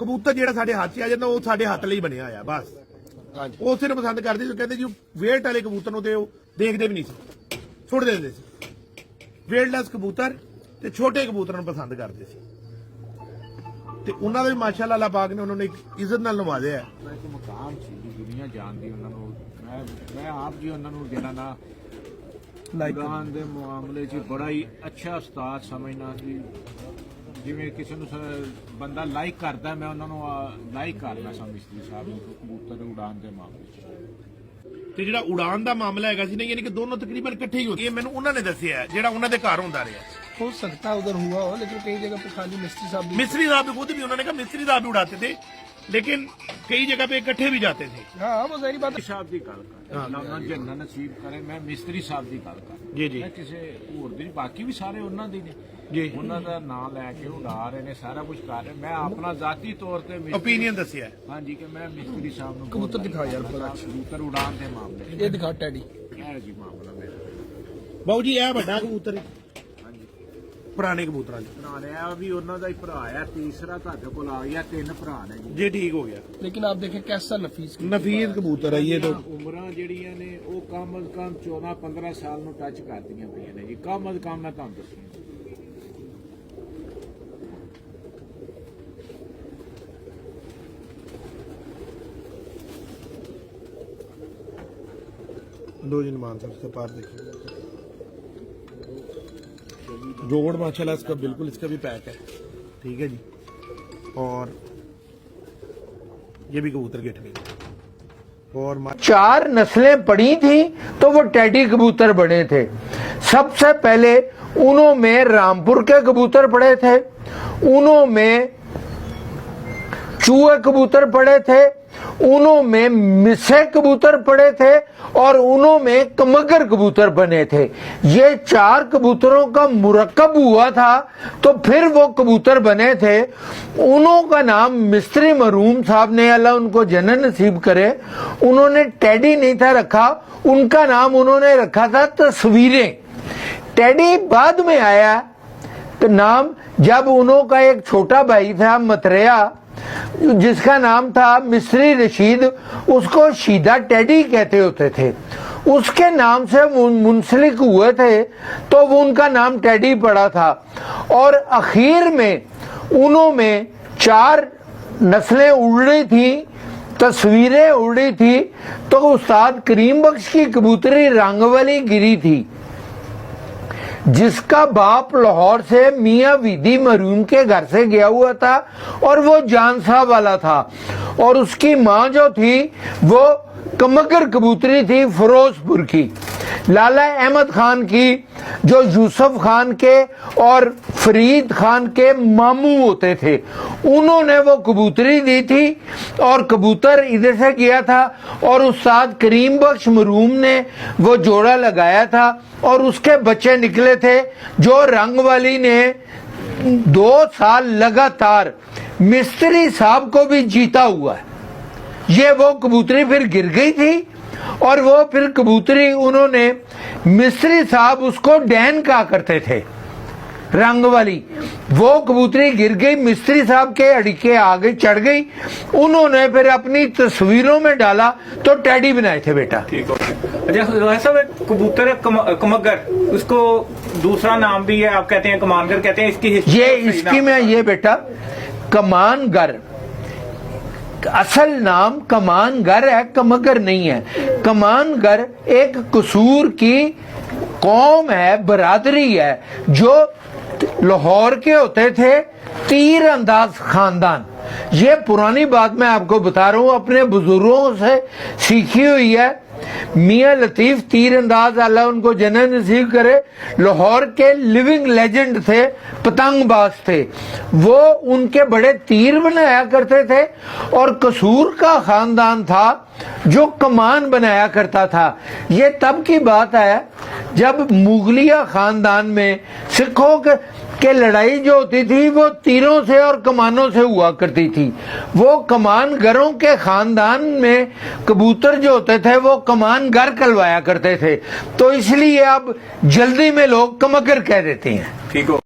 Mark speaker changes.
Speaker 1: ਕਬੂਤਰ ਜਿਹੜਾ ਸਾਡੇ ਹੱਥ 'ਚ ਆ ਜਾਂਦਾ ਉਹ ਸਾਡੇ ਹੱਥ ਲਈ ਬਣਿਆ ਆ ਬਸ। ਉਹ ਸਿਰਫ ਪਸੰਦ ਕਰਦੇ ਸੀ, ਕਹਿੰਦੇ ਜੀ ਵੇਟ ਵਾਲੇ ਕਬੂਤਰ ਨੂੰ ਤੇ ਉਹ ਦੇਖਦੇ ਵੀ ਨਹੀਂ ਸੀ, ਛੁੱਟ ਦਿੰਦੇ ਸੀ। ਵੇਟਲੈਸ ਕਬੂਤਰ ਤੇ ਛੋਟੇ ਕਬੂਤਰਾਂ ਨੂੰ ਪਸੰਦ ਕਰਦੇ ਸੀ ਤੇ ਉਹਨਾਂ ਦਾ ਵੀ ਮਾਸ਼ਾਅੱਲਾ ਅੱਲਾਹ ਪਾਕ ਨੇ ਉਹਨਾਂ ਨੇ ਇੱਜ਼ਤ ਨਾਲ ਨਵਾਜ਼ਿਆ।
Speaker 2: ਇੱਕ ਮੁਕਾਮ ਸੀ ਦੁਨੀਆ ਜਾਣਦੀ ਉਹਨਾਂ ਨੂੰ। ਮੈਂ ਆਪ ਜੀ ਉਹਨਾਂ ਨੂੰ ਜਿਹੜਾ ਨਾ ਉਡਾਨ ਦੇ ਮਾਮਲੇ 'ਚ ਬੜਾ ਹੀ ਅੱਛਾ ਉਸਤਾਦ ਸਮਝਣਾ ਸੀ। ਜਿਵੇਂ ਕਿਸੇ ਨੂੰ ਬੰਦਾ ਲਾਈਕ ਕਰਦਾ, ਮੈਂ ਉਹਨਾਂ ਨੂੰ ਲਾਈਕ ਕਰਦਾ ਸਾਂ ਮਿਸਤਰੀ ਸਾਹਿਬ ਨੂੰ ਕਬੂਤਰ ਦੇ ਉਡਾਨ ਦੇ ਮਾਮਲੇ 'ਚ।
Speaker 1: ਤੇ ਜਿਹੜਾ ਉਡਾਨ ਦਾ ਮਾਮਲਾ ਹੈਗਾ ਸੀ ਨਾ, ਯਾਨੀ ਕਿ ਦੋਨੋਂ ਤਕਰੀਬਨ ਇਕੱਠੇ ਹੀ ਹੋਏ। ਇਹ ਮੈਨੂੰ ਉਹਨਾਂ ਨੇ ਦੱਸਿਆ ਜਿਹੜਾ ਉਹਨਾਂ ਦੇ ਘਰ ਹੁੰਦਾ ਰਿਹਾ।
Speaker 3: हो सकता है उधर हुआ हो, लेकिन कई जगह पे खाली मिस्त्री साहब भी।
Speaker 1: मिस्त्री साहब भी खुद भी उन्होंने कहा मिस्त्री साहब भी उड़ाते थे, लेकिन कई जगह पे इकट्ठे भी जाते थे।
Speaker 3: हाँ वो जाहिर बात है।
Speaker 2: ਸਾਹਿਬ ਦੀ ਗੱਲ ਕਰ ਅੱਲਾਹ ਜੰਨਤ ਨਸੀਬ ਕਰੇ। ਮੈਂ ਮਿਸਤਰੀ ਸਾਹਿਬ ਦੀ ਗੱਲ ਕਰ
Speaker 1: ਜੀ ਜੀ।
Speaker 2: ਮੈਂ ਕਿਸੇ ਹੋਰ ਦੀ, ਬਾਕੀ ਵੀ ਸਾਰੇ ਉਹਨਾਂ ਦੀ ਨੇ
Speaker 1: ਜੀ।
Speaker 2: ਉਹਨਾਂ ਦਾ ਨਾਮ ਲੈ ਕੇ ਉਡਾ ਰਹੇ ਨੇ, ਸਾਰਾ ਕੁਝ ਕਰ ਰਹੇ। ਮੈਂ ਆਪਣਾ ਜ਼ਾਤੀ ਤੌਰ ਤੇ
Speaker 1: ओपिनियन दसिया।
Speaker 2: ਹਾਂਜੀ ਕਿ ਮੈਂ ਮਿਸਤਰੀ ਸਾਹਿਬ ਨੂੰ
Speaker 3: कबूतर दिखाओ यार बड़ा।
Speaker 2: ਕਬੂਤਰ ਉਡਾਨ ਦੇ ਮਾਮਲੇ
Speaker 3: ये दिखा टैडी।
Speaker 2: ਇਹ ਜੀ ਮਾਮਲਾ ਮੇਰਾ।
Speaker 1: ਬਾਊ ਜੀ ਇਹ ਵੱਡਾ ਕਬੂਤਰ ਹੈ
Speaker 2: ਹਾਂਜੀ
Speaker 1: ਪੁਰਾਣੇ ਕਬੂਤਰਾਂ 'ਚ।
Speaker 2: ਬਣਾ ਰਿਹਾ ਵੀ ਉਹਨਾਂ ਦਾ ਹੀ ਭਰਾ ਆ, ਤੀਸਰਾ ਤੁਹਾਡੇ ਕੋਲ ਆ ਗਿਆ, 3 ਭਰਾ ਨੇ ਜੀ।
Speaker 1: जी ठीक हो गया।
Speaker 3: लेकिन आप देखें कैसा नफीस
Speaker 1: नफीस कबूतर है ये तो।
Speaker 2: ਉਮਰਾਂ ਜਿਹੜੀਆਂ ਨੇ ਉਹ ਕਮ ਅਜ਼ ਕਮ 14-15 ਸਾਲ ਨੂੰ ਟੱਚ ਕਰਦੀਆਂ ਪਈਆਂ ਨੇ ਜੀ, ਕਮ ਅਜ਼ ਕਮ ਮੈਂ ਤੁਹਾਨੂੰ ਦੱਸੂੰ।
Speaker 1: दो जी मान सकते पार देखिए, जोड़ माशाल्लाह इसका बिल्कुल, इसका भी पैक है, ठीक है जी। और ये भी कबूतर गिट गई। और
Speaker 4: 4 नस्लें पड़ी थी तो वो टेडी कबूतर बने थे। सबसे पहले उनों में रामपुर के कबूतर पड़े थे, उनों में चूहे कबूतर पड़े थे, उनों में मिसे कबूतर पड़े थे और उनों में कमगर कबूतर बने थे। ये 4 कबूतरों का मुरक्कब हुआ था तो फिर वो कबूतर बने थे। उनों का नाम मिस्त्री मरूम साहब ने, अल्लाह उनको जन्नत नसीब करे, उन्होंने टेडी नहीं था रखा, उनका नाम उन्होंने रखा था तस्वीरें। टेडी बाद में आया तो नाम, जब उन्हों का एक छोटा भाई था मतरेया जिसका नाम था मिस्री रशीद, उसको शीदा टेडी कहते होते थे, उसके नाम से मुंसलिक हुए थे तो वो उनका नाम टेडी पड़ा था। और आखिर में उन्हों में 4 नस्लें उड़ रही थी, तस्वीरें उड़ रही थी, तो उस्ताद करीम बख्श की कबूतरी रंगवली गिरी थी, जिसका बाप लाहौर से मियां वीदी मरूम के घर से गया हुआ था और वो जानसा वाला था। और उसकी माँ जो थी वो कमगर कबूतरी थी फिरोजपुर की, लाला अहमद खान की, जो यूसुफ खान के और फरीद खान के मामू होते थे। उन्होंने वो कबूतरी दी थी और कबूतर इधर से गया था और उस्ताद करीम बख्श मरूम ने वो जोड़ा लगाया था और उसके बच्चे निकले थे, जो रंग वाली ने 2 साल लगातार मिस्त्री साहब को भी जीता हुआ है। ये वो कबूतरी फिर गिर गई थी और वो फिर कबूतरी उन्होंने, मिस्त्री साहब उसको डैन कहा करते थे, रंग वाली, वो कबूतरी गिर गई, मिस्त्री साहब के अड़के आगे चढ़ गई, उन्होंने फिर अपनी तस्वीरों में डाला तो टैडी बनाए थे बेटा।
Speaker 5: अच्छा कबूतर है कमगर, उसको दूसरा नाम भी है, आप कहते हैं कमानगर कहते हैं,
Speaker 4: इसकी में ये बेटा कमानगर, असल नाम कमानगर है, कमगर नहीं है। कमानगर एक कसूर की कौम है, बरादरी है, जो लाहौर के होते थे, तीर अंदाज खानदान। ये पुरानी बात मैं आपको बता रहा हूँ, अपने बुजुर्गों से सीखी हुई है। मियां लतीफ तीर अंदाज, अल्लाह उनको जन्नत नसीब करे, लाहौर के लिविंग लेजेंड थे, पतंगबाज थे। वो उनके बड़े तीर बनाया करते थे और कसूर का खानदान था जो कमान बनाया करता था। ये तब की बात है जब मुगलिया खानदान में सिखों के लड़ाई जो होती थी वो तीरों से और कमानों से हुआ करती थी। वो कमानगरों के खानदान में कबूतर जो होते थे वो कमानगर कहलवाया करते थे, तो इसलिए अब जल्दी में लोग कमगर कह देते हैं।
Speaker 5: ठीक हो।